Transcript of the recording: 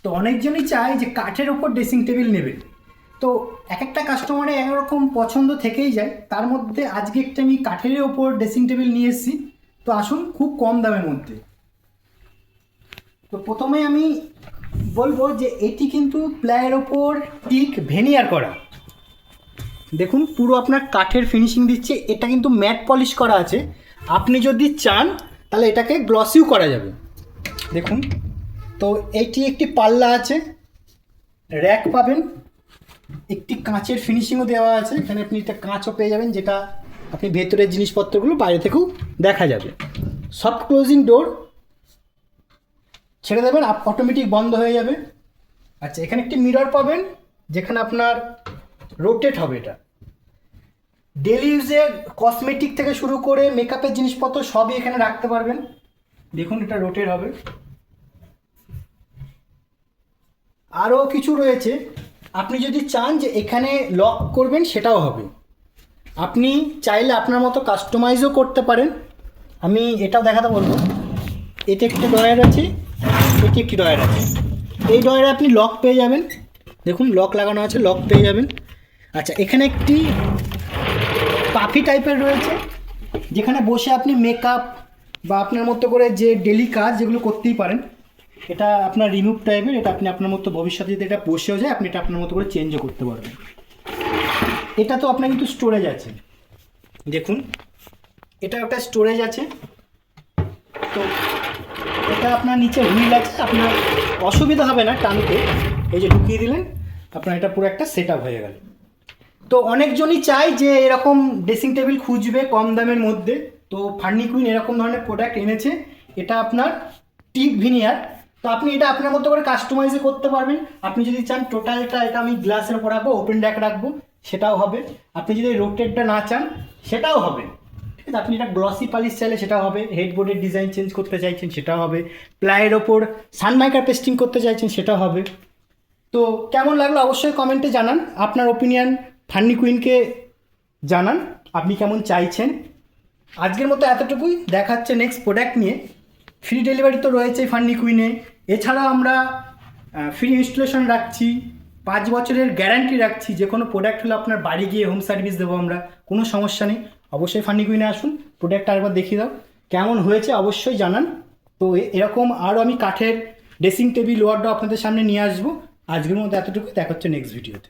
তো অনেকজনই চায় যে কাঠের ওপর ড্রেসিং টেবিল নেবে। তো এক একটা কাস্টমারের একরকম পছন্দ থেকেই যায়, তার মধ্যে আজকে একটা আমি কাঠের ওপর ড্রেসিং টেবিল নিয়ে এসেছি। তো আসুন, খুব কম দামের মধ্যে। তো প্রথমে আমি বলবো যে এটি কিন্তু প্লাইয়ের ওপর টিক ভেনিয়ার করা। দেখুন, পুরো আপনার কাঠের ফিনিশিং দিচ্ছে। এটা কিন্তু ম্যাট পলিশ করা আছে। আপনি যদি চান তাহলে এটাকে গ্লসিও করা যাবে। দেখুন, তো এটি একটি পাল্লা আছে, র্যাক পাবেন, একটি কাঁচের ফিনিশিংও দেওয়া আছে। এখানে আপনি একটা কাঁচও পেয়ে যাবেন, যেটা আপনি ভেতরের জিনিসপত্রগুলো বাইরে থেকেও দেখা যাবে। সফট ক্লোজিং ডোর, ছেড়ে দেবেন অটোমেটিক বন্ধ হয়ে যাবে। আচ্ছা, এখানে একটি মিরর পাবেন, যেখানে আপনার রোটেট হবে। এটা ডেলি ইউজের কসমেটিক থেকে শুরু করে মেকআপের জিনিসপত্র সবই এখানে রাখতে পারবেন। দেখুন, এটা রোটেট হবে। আরও কিছু রয়েছে, আপনি যদি চান যে এখানে লক করবেন সেটাও হবে। আপনি চাইলে আপনার মতো কাস্টমাইজও করতে পারেন। আমি এটাও দেখাতে বলবো। এতে একটি ড্রয়ার আছে, এটি একটি ড্রয়ার আছে। এই ড্রয়ারে আপনি লক পেয়ে যাবেন। দেখুন, লক লাগানো আছে, লক পেয়ে যাবেন। আচ্ছা, এখানে একটি পাফি টাইপের রয়েছে, যেখানে বসে আপনি মেকআপ বা আপনার মতো করে যে ডেলি কাজ যেগুলো করতেই পারেন। এটা আপনার রিমুভ টাইপের, এটা আপনি আপনার মতো ভবিষ্যতে যদি এটা বসেও যায়, আপনি এটা আপনার মতো করে চেঞ্জও করতে পারবেন। এটা তো আপনার কিন্তু স্টোরেজ আছে। দেখুন, এটা একটা স্টোরেজ আছে। তো এটা আপনার নিচে হুইল আছে, আপনার অসুবিধা হবে না টানতে। এই যে ঢুকিয়ে দিলেন, আপনার এটা পুরো একটা সেট আপ হয়ে গেল। তো অনেকজনই চায় যে এরকম ড্রেসিং টেবিল খুঁজবে কম দামের মধ্যে। তো ফার্নিকুইন এরকম ধরনের প্রোডাক্ট এনেছে। এটা আপনার টিক ভিনিয়ার। তো আপনি এটা আপনার মতো করে কাস্টমাইজও করতে পারবেন। আপনি যদি চান টোটালটা এটা আমি গ্লাসের উপর রাখবো, ওপেন র্যাক রাখবো, সেটাও হবে। আপনি যদি রোটেটটা না চান সেটাও হবে। ঠিক আছে, আপনি এটা গ্লসি পালিশ চাইলে সেটাও হবে। হেডবোর্ডের ডিজাইন চেঞ্জ করতে চাইছেন সেটাও হবে। প্লাইয়ের ওপর সানমাইকার পেস্টিং করতে চাইছেন সেটাও হবে। তো কেমন লাগলো অবশ্যই কমেন্টে জানান। আপনার ওপিনিয়ন ফার্নিকুইনকে জানান, আপনি কেমন চাইছেন। আজকের মতো এতটুকুই, দেখাচ্ছে নেক্সট প্রোডাক্ট নিয়ে। ফ্রি ডেলিভারি তো রয়েছে ফার্নিকুইনে। এছাড়াও আমরা ফ্রি ইনস্টলেশন রাখছি, 5 বছরের গ্যারান্টি রাখছি। যে কোনো প্রোডাক্ট হলে আপনার বাড়ি গিয়ে হোম সার্ভিস দেবো আমরা, কোনো সমস্যা নেই। অবশ্যই ফার্নিকুইনে আসুন, প্রোডাক্টটা আরেকবার দেখিয়ে দাও, কেমন হয়েছে অবশ্যই জানান। তো এরকম আরও আমি কাঠের ড্রেসিং টেবিল ওয়ার্ডরোব আপনাদের সামনে নিয়ে আসবো। আজকের মতো এতটুকু, দেখা হচ্ছে নেক্সট ভিডিওতে।